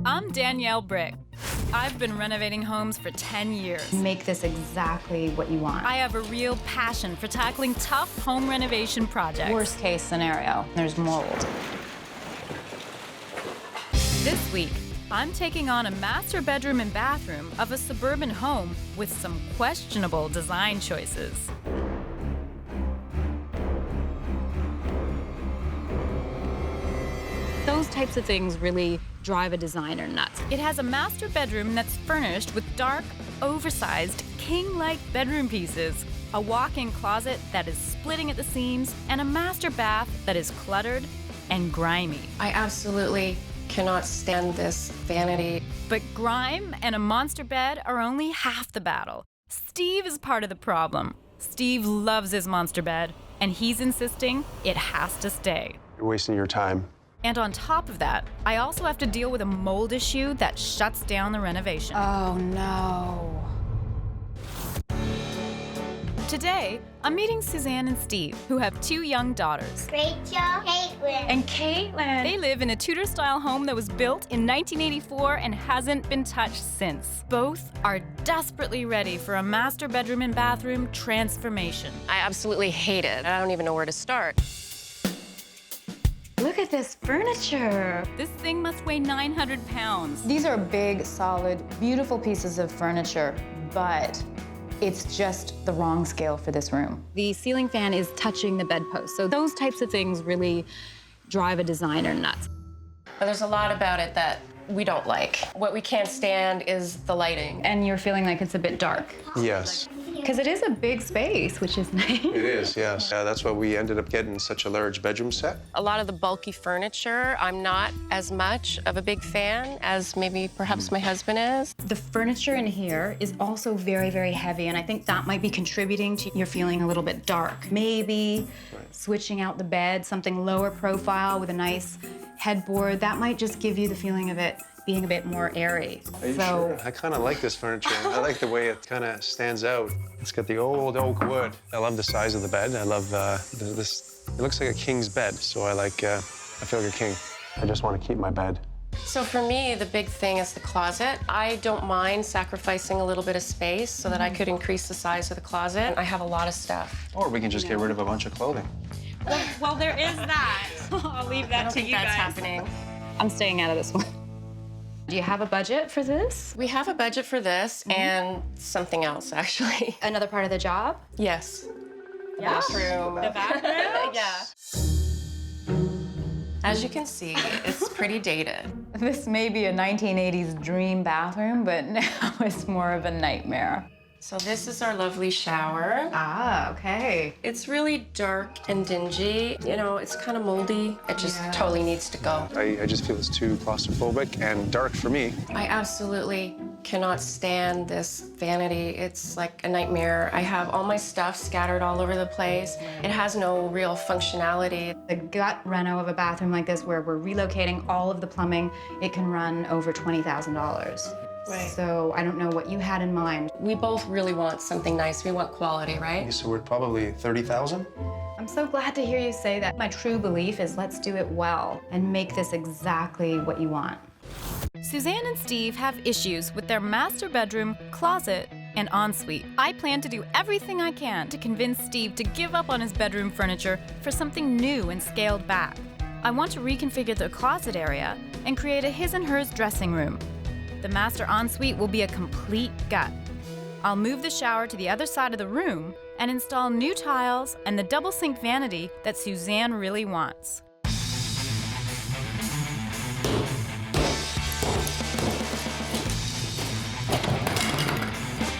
I'm Danielle Bryk. I've been renovating homes for 10 years. Make this exactly what you want. I have a real passion for tackling tough home renovation projects. Worst case scenario, there's mold. This week, I'm taking on a master bedroom and bathroom of a suburban home with some questionable design choices. Those types of things really drive a designer nuts. It has a master bedroom that's furnished with dark, oversized, king-like bedroom pieces, a walk-in closet that is splitting at the seams, and a master bath that is cluttered and grimy. I absolutely cannot stand this vanity. But grime and a monster bed are only half the battle. Steve is part of the problem. Steve loves his monster bed, and he's insisting it has to stay. You're wasting your time. And on top of that, I also have to deal with a mold issue that shuts down the renovation. Oh no. Today, I'm meeting Suzanne and Steve, who have two young daughters. Rachel, Caitlin. And Caitlin. They live in a Tudor-style home that was built in 1984 and hasn't been touched since. Both are desperately ready for a master bedroom and bathroom transformation. I absolutely hate it. I don't even know where to start. Look at this furniture. This thing must weigh 900 pounds. These are big, solid, beautiful pieces of furniture, but it's just the wrong scale for this room. The ceiling fan is touching the bedpost, so those types of things really drive a designer nuts. But there's a lot about it that we don't like. What we can't stand is the lighting. And you're feeling like it's a bit dark. Yes. Because it is a big space, which is nice. It is, yes. That's why we ended up getting such a large bedroom set. A lot of the bulky furniture, I'm not as much of a big fan as maybe perhaps my husband is. The furniture in here is also very, very heavy, and I think that might be contributing to your feeling a little bit dark. Maybe switching out the bed, something lower profile with a nice headboard, that might just give you the feeling of it being a bit more airy. Are you sure? I kind of like this furniture. I like the way it kind of stands out. It's got the old oak wood. I love the size of the bed. I love this. It looks like a king's bed, so I feel like a king. I just want to keep my bed. So for me, the big thing is the closet. I don't mind sacrificing a little bit of space so that I could increase the size of the closet. I have a lot of stuff. Or we can just get rid of a bunch of clothing. Well, there is that. I'll leave that to you guys. That's happening. I'm staying out of this one. Do you have a budget for this? We have a budget for this and something else, actually. Another part of the job? Yes. Yeah. Bathroom. The bathroom? Yeah. As you can see, it's pretty dated. This may be a 1980s dream bathroom, but now it's more of a nightmare. So this is our lovely shower. Ah, okay. It's really dark and dingy. You know, it's kind of moldy. It just totally needs to go. I just feel it's too claustrophobic and dark for me. I absolutely cannot stand this vanity. It's like a nightmare. I have all my stuff scattered all over the place. It has no real functionality. The gut reno of a bathroom like this, where we're relocating all of the plumbing, it can run over $20,000. Right. So I don't know what you had in mind. We both really want something nice. We want quality, right? So we're probably 30,000. I'm so glad to hear you say that. My true belief is let's do it well and make this exactly what you want. Suzanne and Steve have issues with their master bedroom, closet, and ensuite. I plan to do everything I can to convince Steve to give up on his bedroom furniture for something new and scaled back. I want to reconfigure the closet area and create a his and hers dressing room. The master ensuite will be a complete gut. I'll move the shower to the other side of the room and install new tiles and the double sink vanity that Suzanne really wants.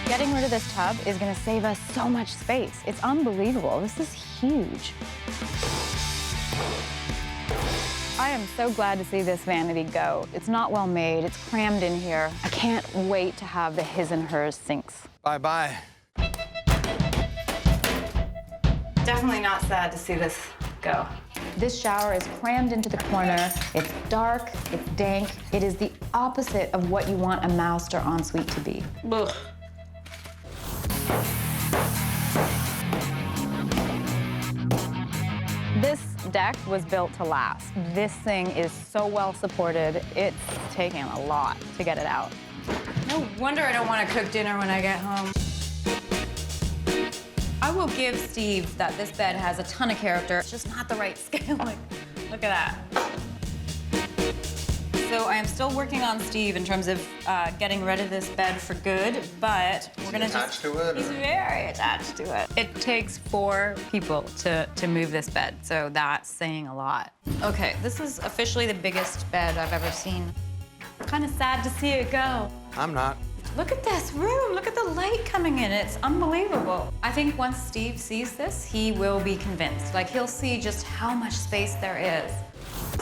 Getting rid of this tub is going to save us so much space. It's unbelievable. This is huge. I am so glad to see this vanity go. It's not well made. It's crammed in here. I can't wait to have the his and hers sinks. Bye-bye. Definitely not sad to see this go. This shower is crammed into the corner. It's dark, it's dank. It is the opposite of what you want a master ensuite to be. Ugh. This deck was built to last. This thing is so well supported, it's taking a lot to get it out. No wonder I don't want to cook dinner when I get home. I will give Steve that this bed has a ton of character. It's just not the right scale. Like, look at that. So I am still working on Steve in terms of getting rid of this bed for good, but we're gonna attached to it? He's very attached to it. It takes 4 people to move this bed, so that's saying a lot. Okay, this is officially the biggest bed I've ever seen. Kind of sad to see it go. I'm not. Look at this room. Look at the light coming in. It's unbelievable. I think once Steve sees this, he will be convinced. Like, he'll see just how much space there is.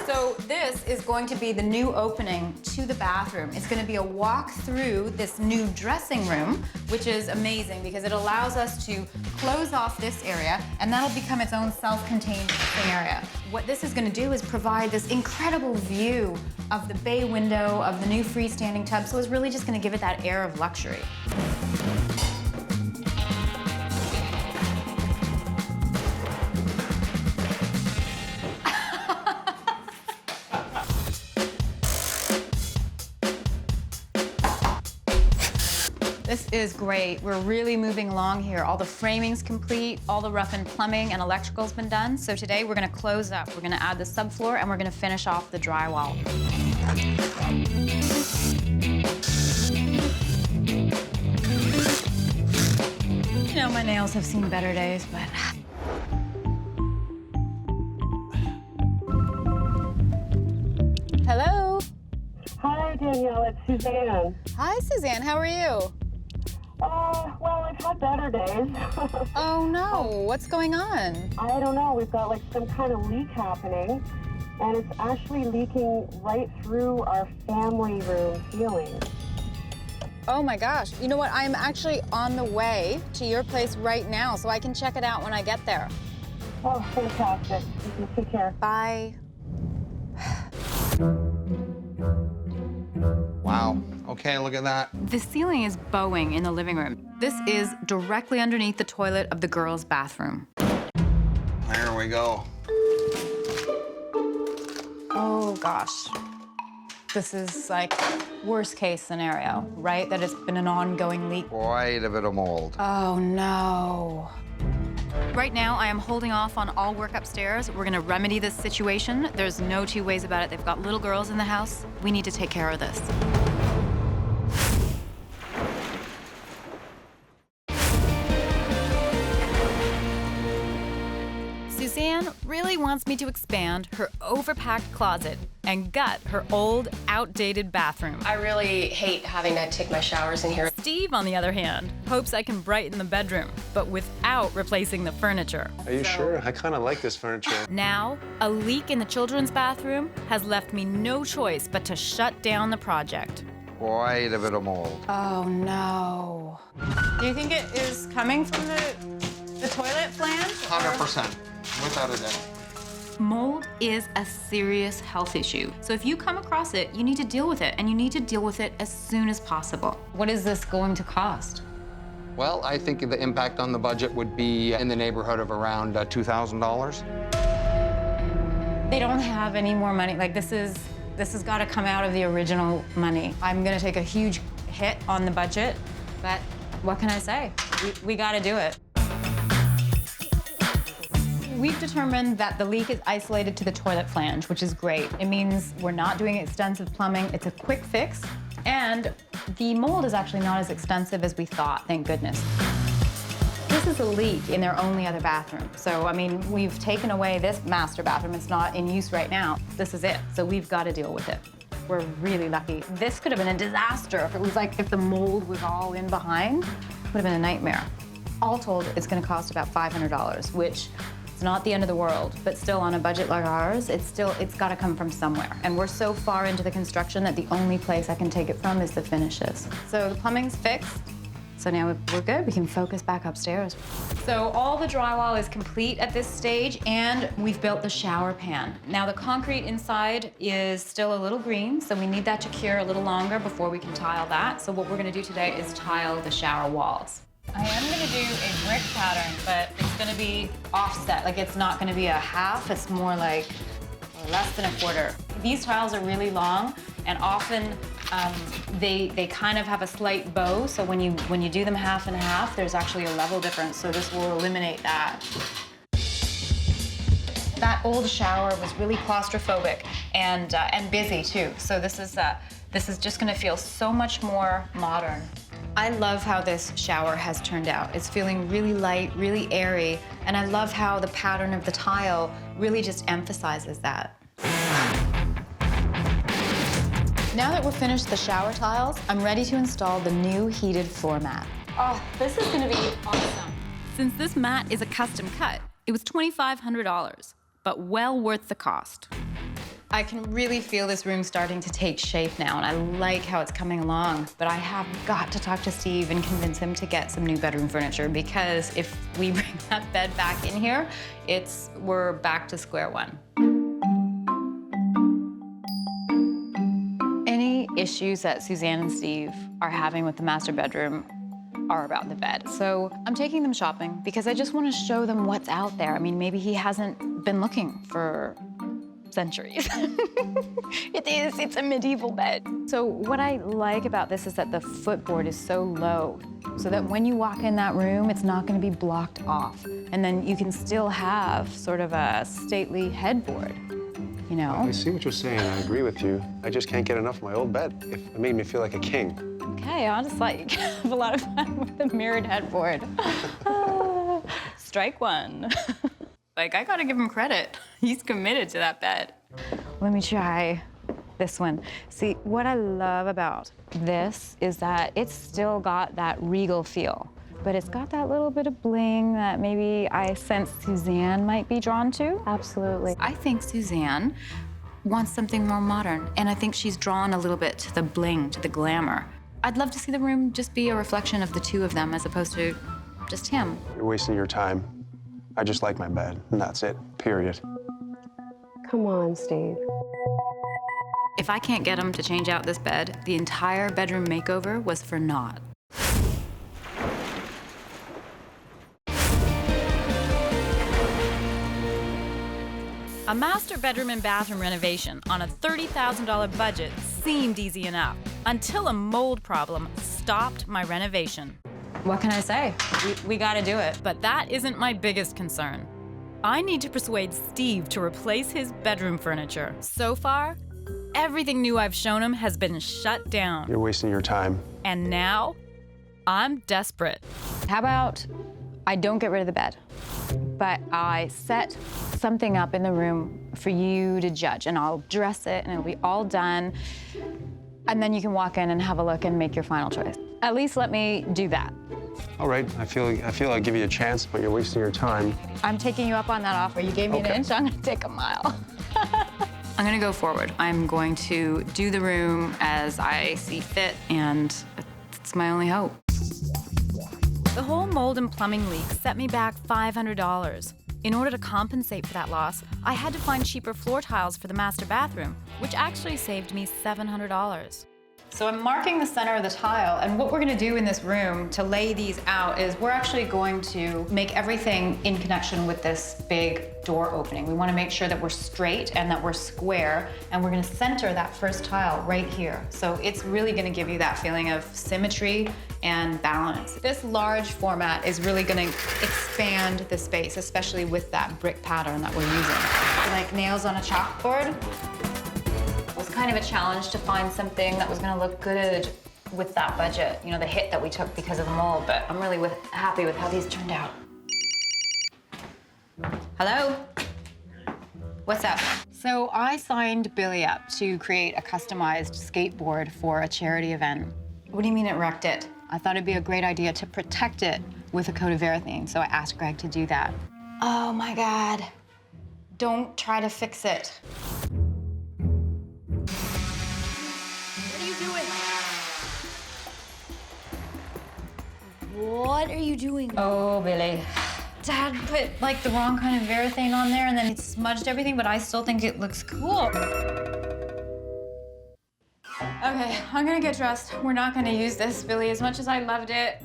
So this is going to be the new opening to the bathroom. It's going to be a walk through this new dressing room, which is amazing because it allows us to close off this area, and that'll become its own self-contained dressing area. What this is going to do is provide this incredible view of the bay window, of the new freestanding tub, so it's really just going to give it that air of luxury. This is great. We're really moving along here. All the framing's complete, all the rough and plumbing and electrical's been done. So today we're gonna close up. We're gonna add the subfloor and we're gonna finish off the drywall. You know, my nails have seen better days, but... Hello? Hi, Danielle. It's Suzanne. Hi, Suzanne. How are you? Well, I've had better days. Oh, no. What's going on? I don't know. We've got like some kind of leak happening, and it's actually leaking right through our family room ceiling. Oh my gosh. You know what? I'm actually on the way to your place right now, so I can check it out when I get there. Oh, fantastic. You can take care. Bye. Wow. Okay, look at that. The ceiling is bowing in the living room. This is directly underneath the toilet of the girls' bathroom. There we go. Oh gosh. This is like worst case scenario, right? That it's been an ongoing leak. Quite a bit of mold. Oh no. Right now, I am holding off on all work upstairs. We're gonna remedy this situation. There's no two ways about it. They've got little girls in the house. We need to take care of this. Suzanne really wants me to expand her overpacked closet and gut her old, outdated bathroom. I really hate having to take my showers in here. Steve, on the other hand, hopes I can brighten the bedroom, but without replacing the furniture. Are you sure? I kind of like this furniture. Now, a leak in the children's bathroom has left me no choice but to shut down the project. Quite a bit of mold. Oh no. Do you think it is coming from the toilet flange? 100%. Without a doubt. Mold is a serious health issue. So if you come across it, you need to deal with it, and you need to deal with it as soon as possible. What is this going to cost? Well, I think the impact on the budget would be in the neighborhood of around $2,000. They don't have any more money. Like, this has got to come out of the original money. I'm gonna take a huge hit on the budget, but what can I say? We got to do it. We've determined that the leak is isolated to the toilet flange, which is great. It means we're not doing extensive plumbing. It's a quick fix, and the mold is actually not as extensive as we thought, thank goodness. This is a leak in their only other bathroom. So, I mean, we've taken away this master bathroom. It's not in use right now. This is it, so we've got to deal with it. We're really lucky. This could have been a disaster if it was like, if the mold was all in behind, it would have been a nightmare. All told, it's gonna cost about $500, which it's not the end of the world, but still on a budget like ours, it's gotta come from somewhere. And we're so far into the construction that the only place I can take it from is the finishes. So the plumbing's fixed, so now we're good. We can focus back upstairs. So all the drywall is complete at this stage, and we've built the shower pan. Now the concrete inside is still a little green, so we need that to cure a little longer before we can tile that. So what we're gonna do today is tile the shower walls. I am gonna do a brick pattern, but it's gonna be offset. Like, it's not gonna be a half, it's more like less than a quarter. These tiles are really long, and often they kind of have a slight bow, so when you do them half and half, there's actually a level difference, so this will eliminate that. That old shower was really claustrophobic and busy too, so this is just gonna feel so much more modern. I love how this shower has turned out. It's feeling really light, really airy, and I love how the pattern of the tile really just emphasizes that. Now that we're finished the shower tiles, I'm ready to install the new heated floor mat. Oh, this is gonna be awesome. Since this mat is a custom cut, it was $2,500, but well worth the cost. I can really feel this room starting to take shape now, and I like how it's coming along, but I have got to talk to Steve and convince him to get some new bedroom furniture, because if we bring that bed back in here, we're back to square one. Any issues that Suzanne and Steve are having with the master bedroom are about the bed. So I'm taking them shopping because I just want to show them what's out there. I mean, maybe he hasn't been looking for centuries. It's a medieval bed. So what I like about this is that the footboard is so low, so that when you walk in that room, it's not going to be blocked off. And then you can still have sort of a stately headboard, you know? I see what you're saying. I agree with you. I just can't get enough of my old bed. It made me feel like a king. Okay, I'll just like have a lot of fun with the mirrored headboard. Strike one. Like, I gotta give him credit. He's committed to that bed. Let me try this one. See, what I love about this is that it's still got that regal feel, but it's got that little bit of bling that maybe I sense Suzanne might be drawn to. Absolutely. I think Suzanne wants something more modern, and I think she's drawn a little bit to the bling, to the glamour. I'd love to see the room just be a reflection of the two of them as opposed to just him. You're wasting your time. I just like my bed, and that's it, period. Come on, Steve. If I can't get him to change out this bed, the entire bedroom makeover was for naught. A master bedroom and bathroom renovation on a $30,000 budget seemed easy enough until a mold problem stopped my renovation. What can I say? We gotta do it. But that isn't my biggest concern. I need to persuade Steve to replace his bedroom furniture. So far, everything new I've shown him has been shut down. You're wasting your time. And now, I'm desperate. How about I don't get rid of the bed, but I set something up in the room for you to judge, and I'll dress it, and it'll be all done, and then you can walk in and have a look and make your final choice. At least let me do that. All right, I feel I'll give you a chance, but you're wasting your time. I'm taking you up on that offer. You gave me an inch, I'm gonna take a mile. I'm gonna go forward. I'm going to do the room as I see fit, and it's my only hope. The whole mold and plumbing leak set me back $500. In order to compensate for that loss, I had to find cheaper floor tiles for the master bathroom, which actually saved me $700. So I'm marking the center of the tile, and what we're gonna do in this room to lay these out is we're actually going to make everything in connection with this big door opening. We wanna make sure that we're straight and that we're square, and we're gonna center that first tile right here. So it's really gonna give you that feeling of symmetry and balance. This large format is really gonna expand the space, especially with that brick pattern that we're using. Like nails on a chalkboard. It was kind of a challenge to find something that was gonna look good with that budget, you know, the hit that we took because of the mold, but I'm really happy with how these turned out. Hello? What's up? So I signed Billy up to create a customized skateboard for a charity event. What do you mean it wrecked it? I thought it'd be a great idea to protect it with a coat of urethane, so I asked Greg to do that. Oh my God. Don't try to fix it. What are you doing? Oh, Billy. Dad put like the wrong kind of urethane on there and then it smudged everything, but I still think it looks cool. Okay, I'm gonna get dressed. We're not gonna use this, Billy. As much as I loved it,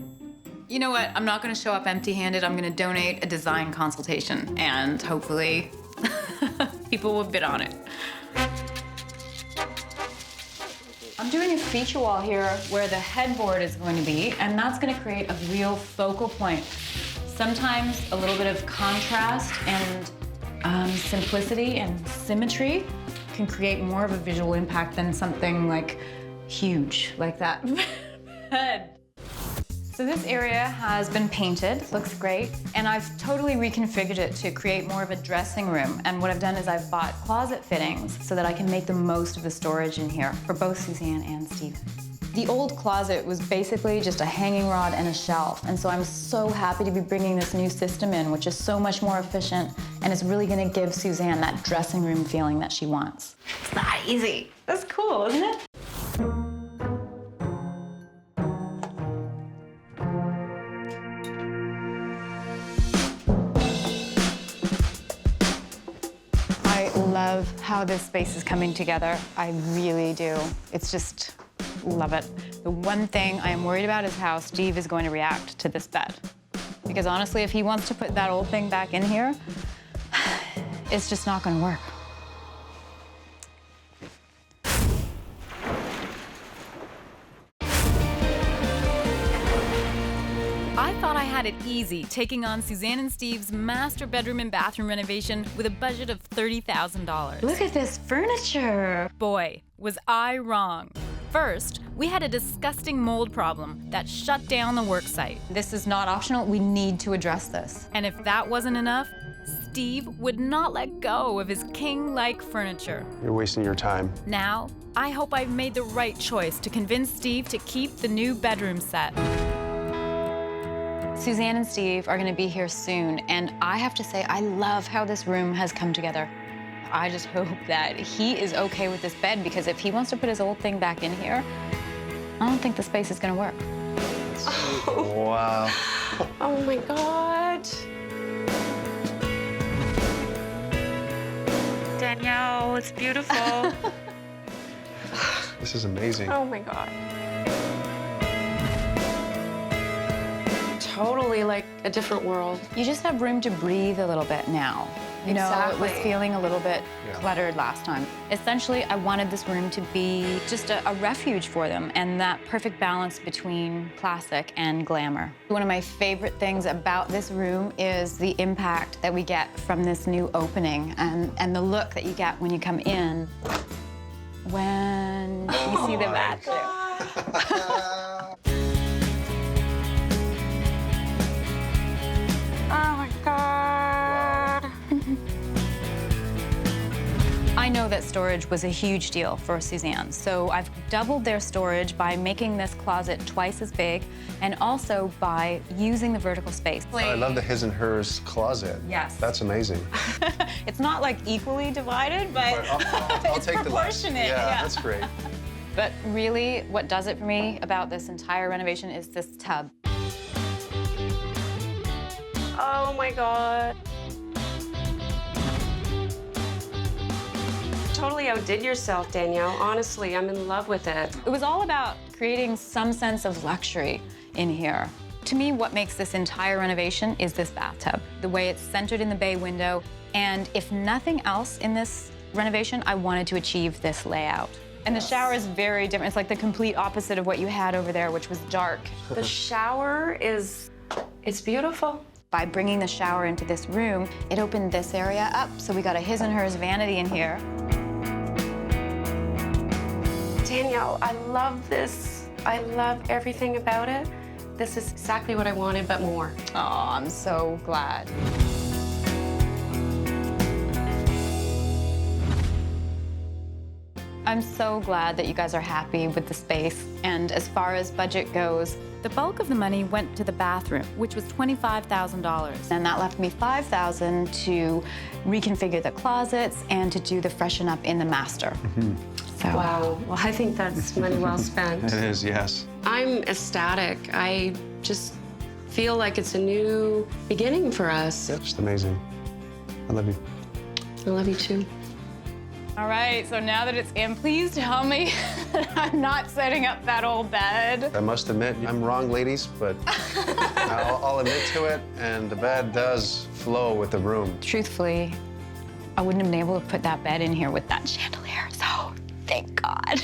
You know what? I'm not gonna show up empty-handed. I'm gonna donate a design consultation, and hopefully people will bid on it. I'm doing a feature wall here where the headboard is going to be, and that's gonna create a real focal point. Sometimes a little bit of contrast and simplicity and symmetry can create more of a visual impact than something like huge, like that bed. So this area has been painted, looks great, and I've totally reconfigured it to create more of a dressing room. And what I've done is I've bought closet fittings so that I can make the most of the storage in here for both Suzanne and Steve. The old closet was basically just a hanging rod and a shelf, and so I'm so happy to be bringing this new system in, which is so much more efficient, and it's really gonna give Suzanne that dressing room feeling that she wants. It's that easy. That's cool, isn't it? I love how this space is coming together. I really do. It's just, love it. The one thing I am worried about is how Steve is going to react to this bed. Because honestly, if he wants to put that old thing back in here, it's just not gonna work. I thought I had it easy taking on Suzanne and Steve's master bedroom and bathroom renovation with a budget of $30,000. Look at this furniture. Boy, was I wrong. First, we had a disgusting mold problem that shut down the work site. This is not optional. We need to address this. And if that wasn't enough, Steve would not let go of his king-like furniture. You're wasting your time. Now, I hope I've made the right choice to convince Steve to keep the new bedroom set. Suzanne and Steve are gonna be here soon, and I have to say, I love how this room has come together. I just hope that he is okay with this bed, because if he wants to put his old thing back in here, I don't think the space is gonna work. Wow. Oh my God. Danielle, it's beautiful. This is amazing. Oh my God. Totally like a different world. You just have room to breathe a little bit now. You know, it was Exactly. feeling a little bit Yeah. cluttered last time. Essentially, I wanted this room to be just a refuge for them, and that perfect balance between classic and glamour. One of my favorite things about this room is the impact that we get from this new opening, and the look that you get when you come in when you see the bathroom. Oh my God. I know that storage was a huge deal for Suzanne, so I've doubled their storage by making this closet twice as big, and also by using the vertical space. I love the his and hers closet. Yes. That's amazing. It's not like equally divided, but I'll it's take the less. proportionate. Yeah, that's great. But really, what does it for me about this entire renovation is this tub. Oh my God. Totally outdid yourself, Danielle. Honestly, I'm in love with it. It was all about creating some sense of luxury in here. To me, what makes this entire renovation is this bathtub, the way it's centered in the bay window. And if nothing else in this renovation, I wanted to achieve this layout. And the shower is very different. It's like the complete opposite of what you had over there, which was dark. The shower is, it's beautiful. By bringing the shower into this room, it opened this area up, so we got a his and hers vanity in here. Danielle, I love this. I love everything about it. This is exactly what I wanted, but more. Oh, I'm so glad. I'm so glad that you guys are happy with the space. And as far as budget goes, The bulk of the money went to the bathroom, which was $25,000. and that left me $5,000 to reconfigure the closets and to do the freshen up in the master. So, Wow. Well, I think that's money well spent. It is, yes. I'm ecstatic. I just feel like it's a new beginning for us. Just amazing. I love you. I love you too. all right, so now that it's in, please tell me I'm not setting up that old bed. I must admit, I'm wrong, ladies, but I'll admit to it, and the bed does flow with the room. Truthfully, I wouldn't have been able to put that bed in here with that chandelier, so thank God.